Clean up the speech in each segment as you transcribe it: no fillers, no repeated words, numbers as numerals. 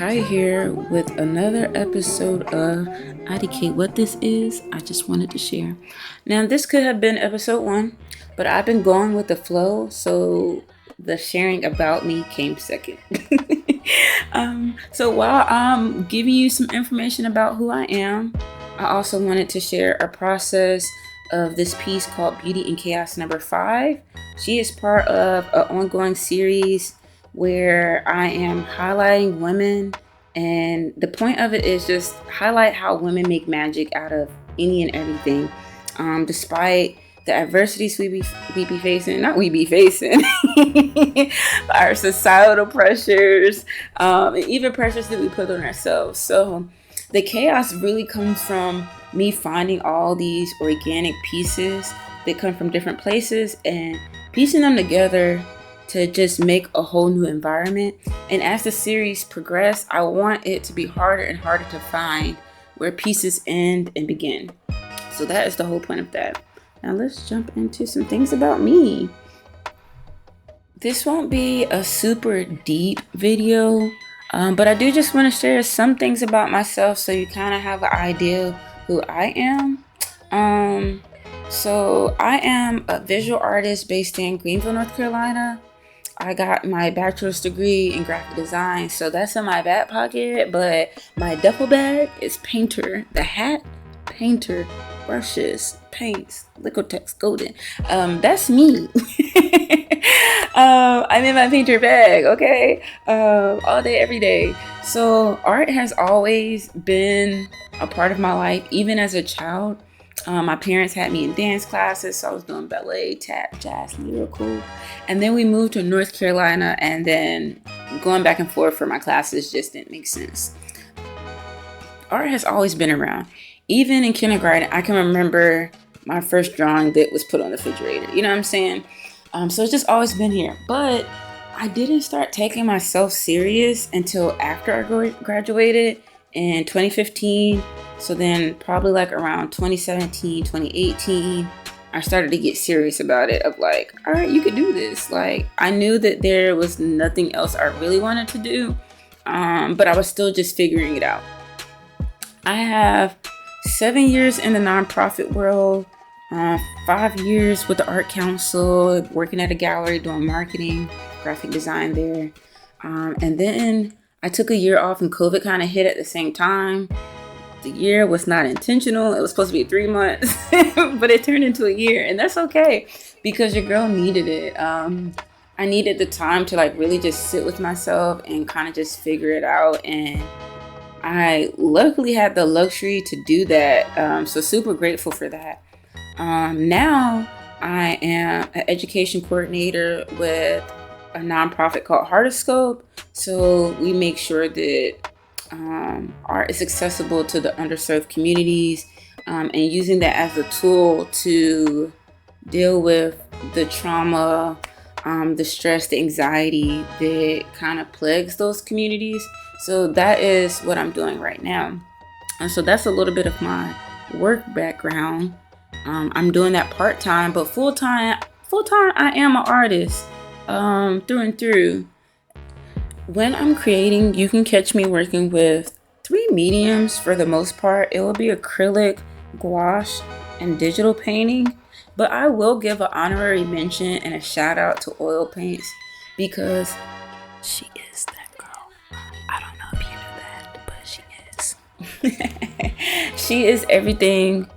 Rakia here with another episode of IDK. What this is, I just wanted to share. Now, this could have been episode 1, but I've been going with the flow, so the sharing about me came second. So while I'm giving you some information about who I am, I also wanted to share a process of this piece called Beauty and Chaos number 5. She is part of an ongoing series where I am highlighting women, and the point of it is just highlight how women make magic out of any and everything, despite the adversities we be facing, our societal pressures, and even pressures that we put on ourselves. So the chaos really comes from me finding all these organic pieces that come from different places and piecing them together to just make a whole new environment. And as the series progresses, I want it to be harder and harder to find where pieces end and begin. So that is the whole point of that. Now let's jump into some things about me. This won't be a super deep video, but I do just want to share some things about myself so you kind of have an idea who I am. So I am a visual artist based in Greenville, North Carolina. I got my bachelor's degree in graphic design, so that's in my back pocket, but my duffel bag is painter. The hat, painter, brushes, paints, Liquitex Golden. That's me. I'm in my painter bag, okay? All day, every day. So art has always been a part of my life, even as a child. My parents had me in dance classes, so I was doing ballet, tap, jazz, lyrical. And then we moved to North Carolina, and then going back and forth for my classes just didn't make sense. Art has always been around. Even in kindergarten, I can remember my first drawing that was put on the refrigerator. You know what I'm saying? So it's just always been here. But I didn't start taking myself serious until after I graduated in 2015. So then probably like around 2017, 2018, I started to get serious about it, of like, all right, you could do this. Like, I knew that there was nothing else I really wanted to do, but I was still just figuring it out. I have 7 years in the nonprofit world, 5 years with the Art Council, working at a gallery, doing marketing, graphic design there. And then I took a year off and COVID kind of hit at the same time. The year was not intentional. It was supposed to be 3 months, but it turned into a year, and that's okay because your girl needed it. I needed the time to like really just sit with myself and kind of just figure it out, and I luckily had the luxury to do that. So super grateful for that. Now I am an education coordinator with a nonprofit called Heartoscope. So we make sure that art is accessible to the underserved communities, and using that as a tool to deal with the trauma, the stress, the anxiety that kind of plagues those communities. So that is what I'm doing right now. And so that's a little bit of my work background. I'm doing that part-time, but full-time I am an artist through and through. When I'm creating, you can catch me working with 3 mediums for the most part. It will be acrylic, gouache, and digital painting. But I will give an honorary mention and a shout out to oil paints because she is that girl. I don't know if you knew that, but she is. She is everything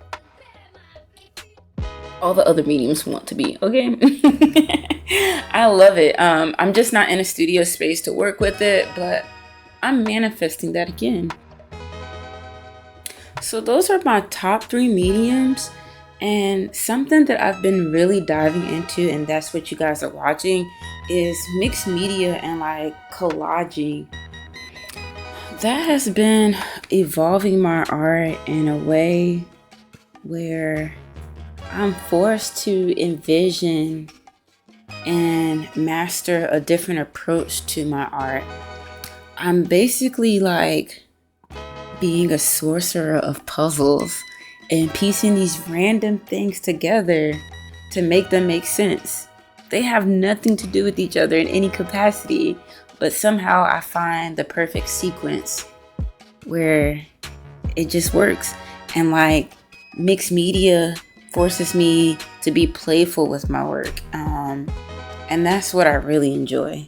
all the other mediums want to be, okay? I love it. I'm just not in a studio space to work with it, but I'm manifesting that again. So those are my top 3 mediums, and something that I've been really diving into, and that's what you guys are watching, is mixed media and like collaging. That has been evolving my art in a way where I'm forced to envision and master a different approach to my art. I'm basically like being a sorcerer of puzzles and piecing these random things together to make them make sense. They have nothing to do with each other in any capacity, but somehow I find the perfect sequence where it just works. And like mixed media forces me to be playful with my work. And that's what I really enjoy.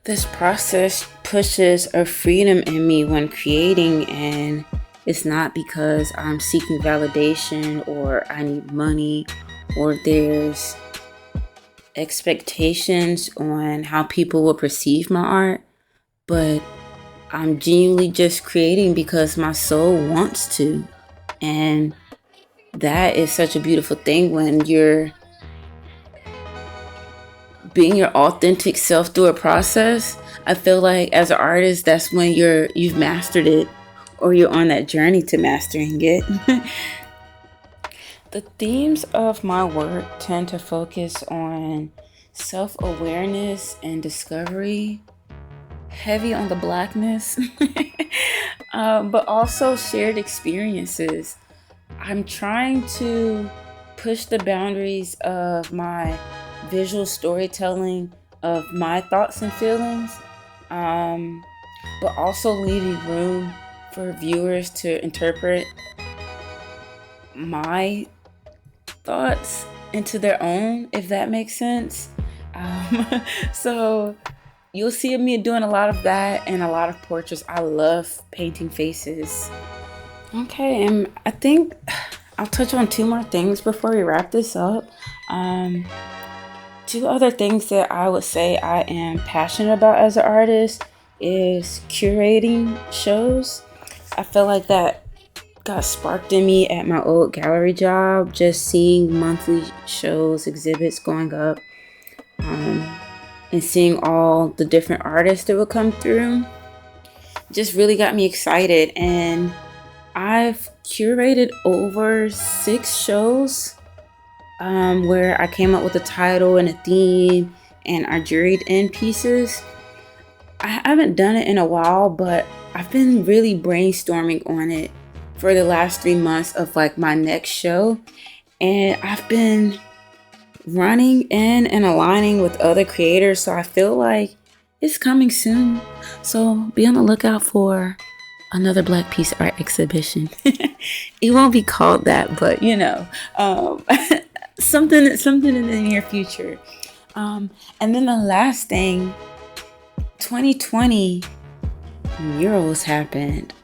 This process pushes a freedom in me when creating, and it's not because I'm seeking validation or I need money or there's expectations on how people will perceive my art, but I'm genuinely just creating because my soul wants to. And that is such a beautiful thing when you're being your authentic self through a process. I feel like as an artist, that's when you've mastered it, or you're on that journey to mastering it. The themes of my work tend to focus on self-awareness and discovery, heavy on the Blackness, but also shared experiences. I'm trying to push the boundaries of my visual storytelling of my thoughts and feelings, but also leaving room for viewers to interpret my thoughts into their own, if that makes sense. So you'll see me doing a lot of that and a lot of portraits. I love painting faces. Okay, and I think I'll touch on two more things before we wrap this up. Two other things that I would say I am passionate about as an artist is curating shows. I feel like that got sparked in me at my old gallery job, just seeing monthly shows, exhibits going up, and seeing all the different artists that would come through just really got me excited. And I've curated over 6 shows where I came up with a title and a theme, and I juried in pieces. I haven't done it in a while, but I've been really brainstorming on it for the last 3 months of like my next show, and I've been running in and aligning with other creators, so I feel like it's coming soon. So be on the lookout for another Black Piece art exhibition. It won't be called that, but something in the near future. And then the last thing, 2020 murals happened.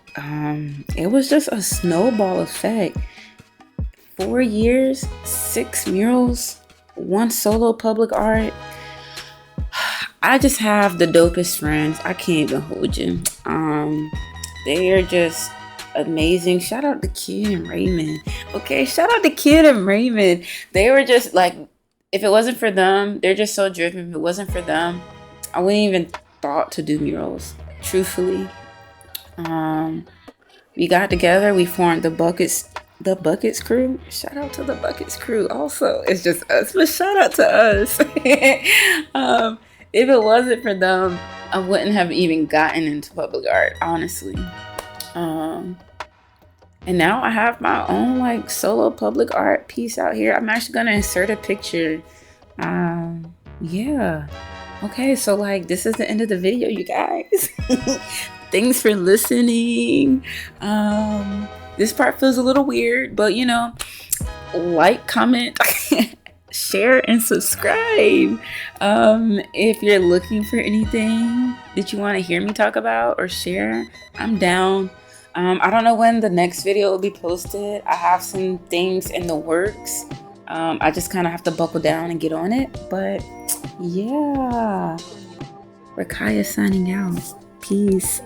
It was just a snowball effect. 4 years, 6 murals, 1 solo public art. I just have the dopest friends. I can't even hold you. They are just amazing. Shout out to Kid and Raymond. Okay, shout out to Kid and Raymond. They were just like, if it wasn't for them, they're just so driven. If it wasn't for them, I wouldn't even thought to do murals, truthfully. We got together, we formed the Buckets crew. Shout out to the Buckets crew. Also, it's just us, but shout out to us. If it wasn't for them, I wouldn't have even gotten into public art, honestly. And now I have my own like solo public art piece out here. I'm actually gonna insert a picture. Yeah. Okay, so like this is the end of the video, you guys. Thanks for listening. This part feels a little weird, but like, comment, share, and subscribe. If you're looking for anything that you want to hear me talk about or share, I'm down. I don't know when the next video will be posted. I have some things in the works. I just kind of have to buckle down and get on it. But yeah, Rakia signing out. Peace.